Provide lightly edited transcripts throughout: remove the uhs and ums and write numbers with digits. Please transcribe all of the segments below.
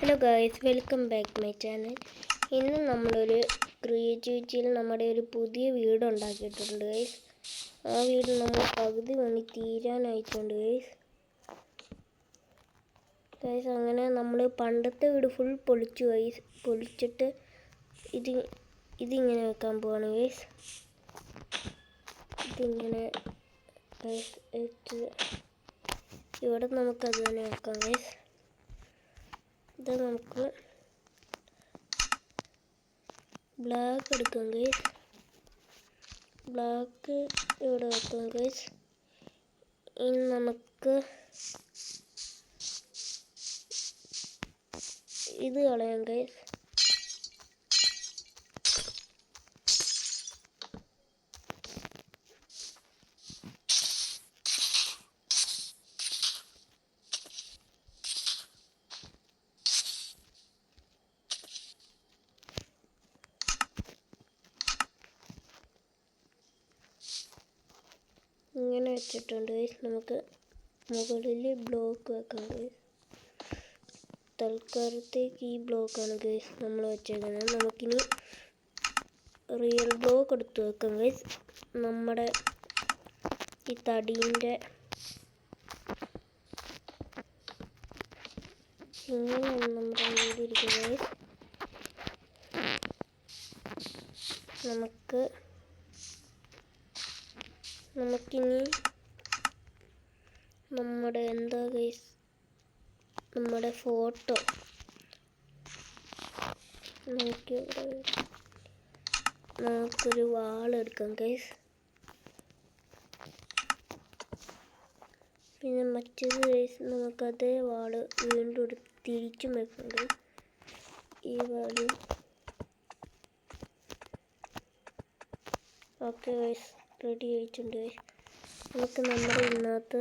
Hello guys, welcome back my channel. ഇന്ന് നമ്മളൊരു ക്രിയേറ്റിവിറ്റിയിൽ നമ്മുടെ ഒരു പുതിയ വീട് ഉണ്ടാക്കിയിട്ടുണ്ട് ഗൈസ്. ആ വീട് നമ്മൾ പകുതി പണി തീരാനായിട്ടുണ്ട് ഗൈസ്. അങ്ങനെ നമ്മൾ പണ്ടത്തെ വീട് ഫുൾ പൊളിച്ചു ഗൈസ്. പൊളിച്ചിട്ട് ഇതിങ്ങനെ വെക്കാൻ പോവാണ് ഗൈസ്. ഇതിങ്ങനെ വെച്ച് ഇവിടെ നമുക്കത് തന്നെ വെക്കാം ഗൈസ്. ഇത് നമുക്ക് ബ്ലാക്ക് എടുക്കാം ഗൈസ്. ബ്ലാക്ക് ഇവിടെ വെക്കാം ഗൈസ്. ഇനി നമുക്ക് ഇത് കളയാം ഗൈസ്. ഇങ്ങനെ വെച്ചിട്ടുണ്ട് ഗൈസ്. നമുക്ക് മുകളിൽ ബ്ലോക്ക് വെക്കാം ഗൈസ്. തൽക്കാലത്തേക്ക് ഈ ബ്ലോക്കാണ് ഗൈസ് നമ്മൾ വെച്ചേക്കുന്നത്. നമുക്കിനി റിയൽ ബ്ലോക്ക് എടുത്ത് വെക്കാം ഗൈസ്. നമ്മുടെ ഈ തടീൻ്റെ ഇങ്ങനെയാണ് നമ്മുടെ വീട് ഇരിക്കുന്നത് ഗൈസ്. നമുക്കിനി നമ്മുടെ എന്താ ഗൈസ്, നമ്മുടെ ഫോട്ടോ നമുക്കൊരു വാളെടുക്കാം ഗൈസ്. പിന്നെ മറ്റേത് ഗൈസ് നമുക്കതേ വാള് വീണ്ടും തിരിച്ചും വെക്കാം ഗൈസ്. ഈ വാള് ഓക്കെ ഗൈസ്, റെഡി ആയിട്ടുണ്ട് ഗൈസ്. നമുക്ക് നമ്മുടെ ഇതിനകത്ത്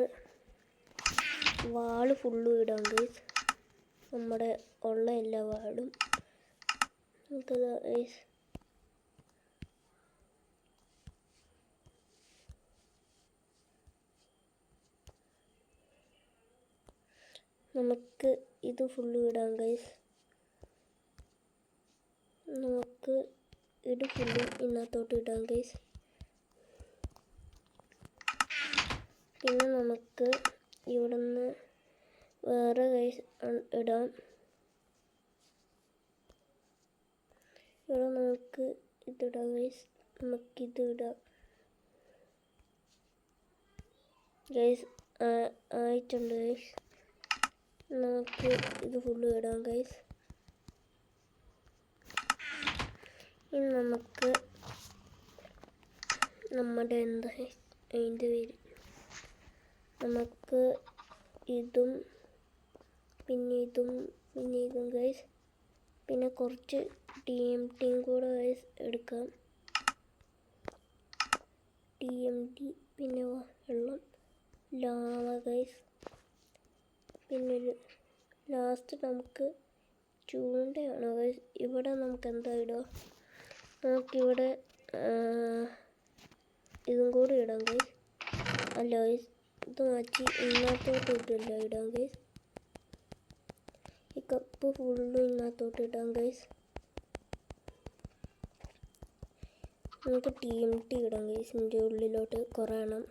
വാള് ഫുള്ളും ഇടാം ഗൈസ്. നമ്മുടെ ഉള്ള എല്ലാ വാളും നമുക്കത് ഗൈസ്. നമുക്ക് ഇത് ഫുള്ളും ഇടാം ഗൈസ്. നമുക്ക് ഇത് ഫുള്ളും ഇതിനകത്തോട്ട് ഇടാം ഗൈസ്. പിന്നെ നമുക്ക് ഇവിടുന്ന് വേറെ ഗൈസ് ഇടാം. ഇവിടെ നമുക്ക് ഇതിടാം ഗൈസ്. നമുക്കിത് ഇടാം ഗൈസ്. ആയിട്ടുണ്ട് ഗൈസ്. നമുക്ക് ഇത് ഫുള്ളും ഇടാം ഗൈസ്. ഇനി നമുക്ക് നമ്മുടെ എന്താ അതിൻ്റെ പേര്, നമുക്ക് ഇതും പിന്നെ ഇതും ഗൈസ്. പിന്നെ കുറച്ച് TNT കൂടെ ഗൈസ് എടുക്കാം. TNT പിന്നെ വെള്ളം, ലാവ ഗൈസ്. പിന്നെ ലാസ്റ്റ് നമുക്ക് ചൂണ്ടയാണ് ഗൈസ്. ഇവിടെ നമുക്ക് എന്താ ഇടുക, നമുക്കിവിടെ ഇതും കൂടി ഇടാം ഗൈസ്. അല്ല ഗൈസ്, ഇത് മാറ്റി ഇതിനകത്തോട്ട് ഇട്ടില്ല ഇടാം ഗൈസ്. ഈ കപ്പ് ഫുള്ളും ഇതിനകത്തോട്ട് ഇടാം ഗൈസ്. നമുക്ക് TNT ഇടാം ഗൈസ് ഇതിൻ്റെ ഉള്ളിലോട്ട് കുറേ എണ്ണം.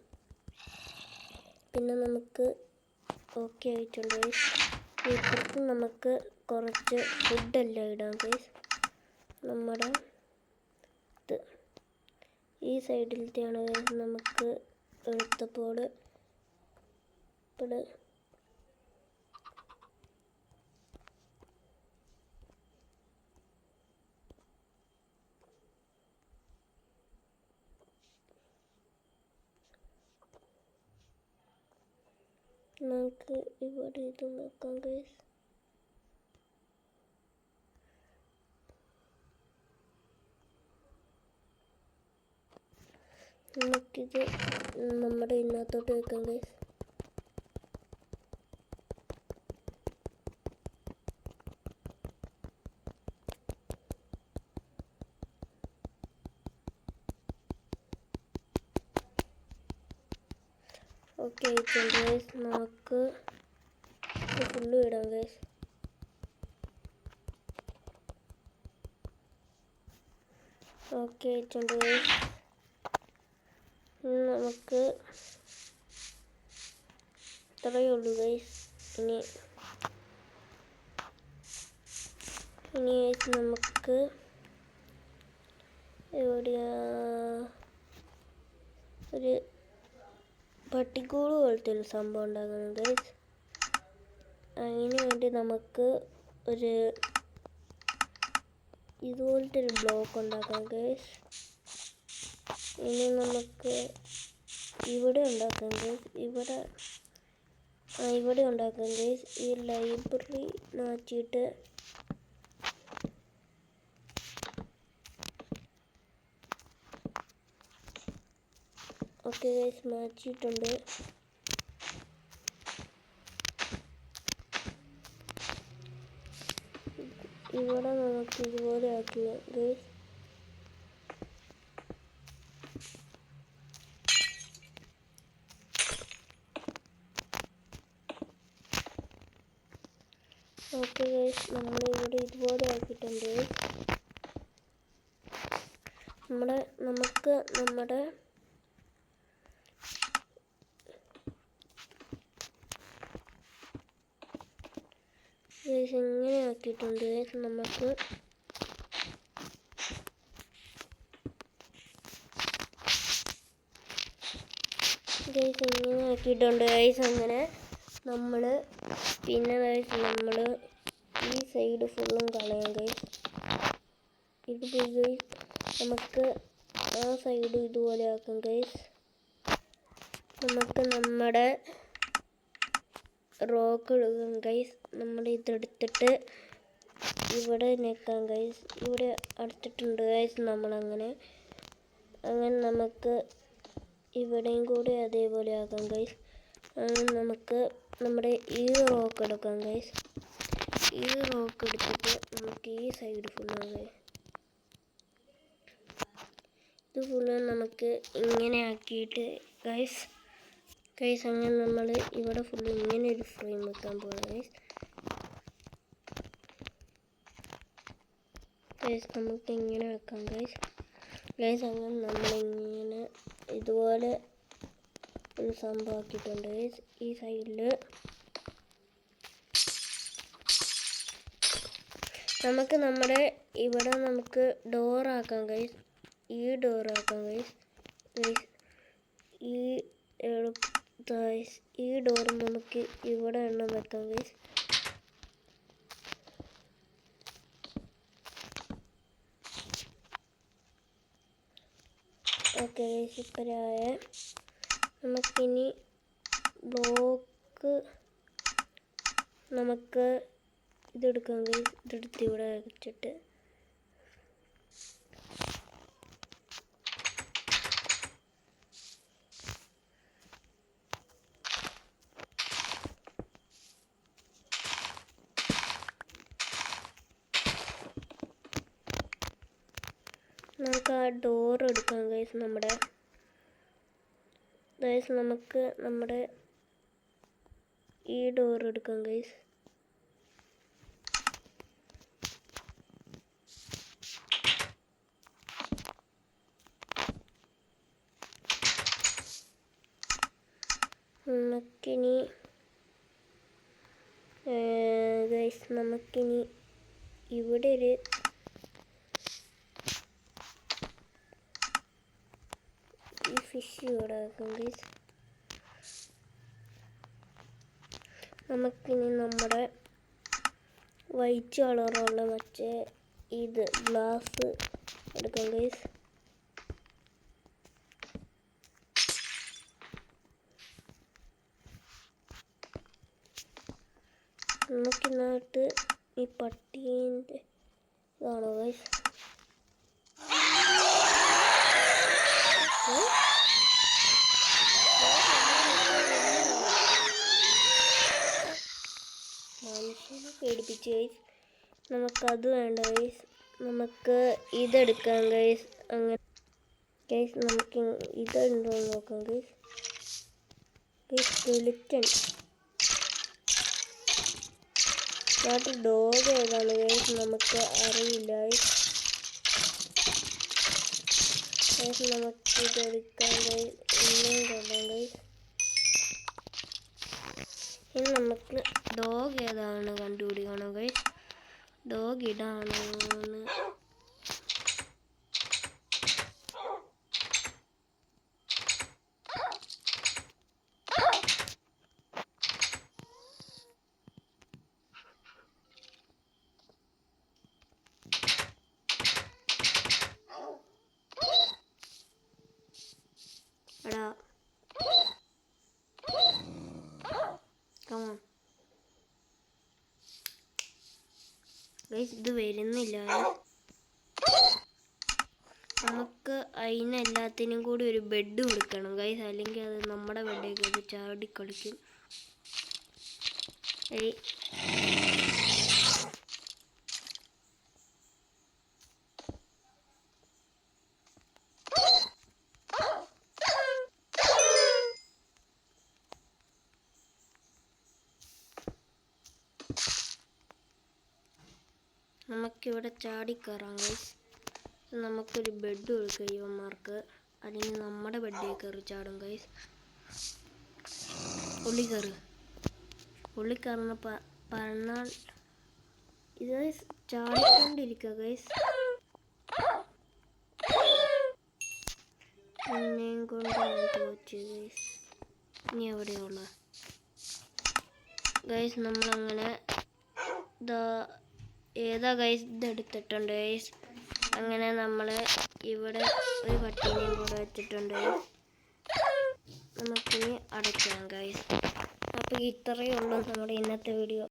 പിന്നെ നമുക്ക് ഓക്കെ ആയിട്ടുണ്ട് ഗൈസ്. ഇപ്പുറത്ത് നമുക്ക് കുറച്ച് ഫുഡെല്ലാം ഇടാം ഗൈസ്. നമ്മുടെ ഇത് ഈ സൈഡിലത്തെയാണ് ഗൈസ്. നമുക്ക് എടുത്തപ്പോൾ ഇവിടെ നമുക്ക് ഇവിടെ ഇത് നോക്കാം ഗൈസ്. നമുക്കിത് നമ്മുടെ ഇതിനകത്തോട്ട് വെക്കാം ഗൈസ്. ഓക്കെ ആയിട്ടുണ്ട് ഗൈസ്. നമുക്ക് ഫുള്ളും ഇടാം ഗൈസ്. ഓക്കെ ആയിട്ടുണ്ട് ഗൈസ്. നമുക്ക് ഇത്രയേ ഉള്ളൂ ഗൈസ്. ഇനി നമുക്ക് എവിടെയാ ഒരു പട്ടിക്കൂട് പോലത്തെ ഒരു സംഭവം ഉണ്ടാക്കണം ഗൈസ്. അതിന് വേണ്ടി നമുക്ക് ഒരു ഇതുപോലത്തെ ഒരു ബ്ലോക്ക് ഉണ്ടാക്കാം ഗൈസ്. ഇനി നമുക്ക് ഇവിടെ ഉണ്ടാക്കാം ഗൈസ്. ഇവിടെ ഉണ്ടാക്കാം ഗൈസ്. ഈ ലൈബ്രറി മാറ്റിയിട്ട് ഓക്കെ ഗൈസ്, മാറ്റിയിട്ടുണ്ട്. ഇവിടെ നമുക്ക് ഇതുപോലെ ആക്കി ഗൈസ്. ഓക്കെ ഗൈസ്, നമ്മളിവിടെ ഇതുപോലെ ആക്കിയിട്ടുണ്ട്. നമുക്ക് നമ്മുടെ ഗൈസ് ഇങ്ങനെ ആക്കിയിട്ടുണ്ട് ഗൈസ്. നമുക്ക് ഗൈസ് ഇങ്ങനെ ആക്കിയിട്ടുണ്ട് ഗൈസ്. അങ്ങനെ പിന്നെ ഗൈസ് ഈ സൈഡ് ഫുള്ളും കളയാം ഗൈസ്. ഇത് ഗൈസ് നമുക്ക് ആ സൈഡ് ഇതുപോലെ ആക്കാം ഗൈസ്. നമുക്ക് നമ്മുടെ റോക്ക് എടുക്കാം ഗൈസ്. ഇതെടുത്തിട്ട് ഇവിടെ നിൽക്കാം ഗൈസ്. ഇവിടെ അടുത്തിട്ടുണ്ട് ഗൈസ്. അങ്ങനെ നമുക്ക് ഇവിടെയും കൂടി അതേപോലെ ആക്കാം ഗൈസ്. നമുക്ക് നമ്മുടെ ഈ റോക്ക് എടുക്കാം ഗൈസ്. ഈ റോക്ക് എടുത്തിട്ട് നമുക്ക് ഈ സൈഡ് ഫുള്ളാക്കാം ഗൈസ്. ഇത് ഫുള്ള് നമുക്ക് ഇങ്ങനെ ആക്കിയിട്ട് ഗൈസ് അങ്ങനെ നമ്മൾ ഇവിടെ ഫുള്ള് ഇങ്ങനെ ഒരു ഫ്രെയിം വെക്കാൻ പോകണം ഗൈസ്. നമുക്ക് ഇങ്ങനെ വെക്കാം ഗൈസ്. അങ്ങനെ നമ്മളിങ്ങനെ ഇതുപോലെ ഒരു സംഭവം ആക്കിയിട്ടുണ്ട് ഗൈസ്. ഈ സൈഡിൽ നമുക്ക് ഇവിടെ നമുക്ക് ഡോറാക്കാം ഗൈസ്. ഈ ഡോറാക്കാം ഗൈസ്. ഈ ഡോർ നമുക്ക് ഇവിടെ എണ്ണം വെക്കാം ഗൈസ്. ഓക്കെ ഗൈസ്, ഇപ്പോഴായ നമുക്കിനി ബ്ലോക്ക് നമുക്ക് ഇതെടുക്കാം ഗൈസ്. ഇതെടുത്ത് ഇവിടെ വെച്ചിട്ട് നമുക്ക് ആ ഡോർ എടുക്കാം ഗൈസ്. നമുക്ക് നമ്മുടെ ഈ ഡോർ എടുക്കാം ഗൈസ്. നമുക്കിനി ഇവിടെ ഒരു ഈ ഫിഷ് ഇവിടെ വെക്കാം ഗൈസ്. നമുക്കിനി നമ്മുടെ വൈറ്റ് കളറുള്ള മറ്റേ ഗ്ലാസ് എടുക്കാം ഗൈസ്. നമുക്കിന്നകത്ത് ഈ പട്ടീൻ്റെ ഇതാണോ ഗൈസ്. മനുഷ്യനെ പേടിപ്പിച്ച് ഗൈസ്. നമുക്കത് വേണ്ട ഗൈസ്. നമുക്ക് ഇതെടുക്കാം ഗൈസ്. അങ്ങനെ ഗൈസ് നമുക്ക് ഇതുണ്ടോ നോക്കാം ഗൈസ്. സ്കെലിറ്റൻ ഡോഗ് ഏതാണ് ഗൈസ് നമുക്ക് അറിയില്ല. ഗൈസ് നമുക്ക് ഇതെടുക്കാൻ ഇനിയും കൊള്ളാം ഗൈസ്. ഇനി നമുക്ക് ഡോഗ് ഏതാണ് കണ്ടുപിടിക്കണം ഗൈസ്. ഡോഗ് ഇടാണ്. എടാ കമോൺ ഗൈസ്, ഇത് വരുന്നില്ല. നമുക്ക് അതിനെല്ലാത്തിനും കൂടി ഒരു ബെഡ് കൊടുക്കണം ഗൈസ്, അല്ലെങ്കിൽ അത് നമ്മുടെ ബെഡേക്ക് അത് ചാടി കളിക്കും. നമുക്കിവിടെ ചാടിക്കയറാം ഗൈസ്. നമുക്കൊരു ബെഡ് കൊടുക്കുക ഇവന്മാർക്ക്, അല്ലെങ്കിൽ നമ്മുടെ ബെഡിൽ കയറി ചാടും ഗൈസ്. ഉള്ളി കയറുന്ന പറഞ്ഞാൽ ഇത് ചാടിക്കൊണ്ടിരിക്കുക ഗൈസ്. എന്നെയും കൊണ്ട് ഞാൻ തോച്ചു ഗൈസ്. ഇനി എവിടെയുള്ള ഗൈസ് നമ്മളങ്ങനെ ഏതാ ഗൈസ് ഇതെടുത്തിട്ടുണ്ട് ഗൈസ്. അങ്ങനെ നമ്മൾ ഇവിടെ ഒരു പട്ടീനെയും കൂടെ വെച്ചിട്ടുണ്ട്. നമുക്കിനി അടയ്ക്കാം ഗൈസ്. അപ്പോൾ ഇത്രയേ ഉള്ളൂ നമ്മുടെ ഇന്നത്തെ വീഡിയോ.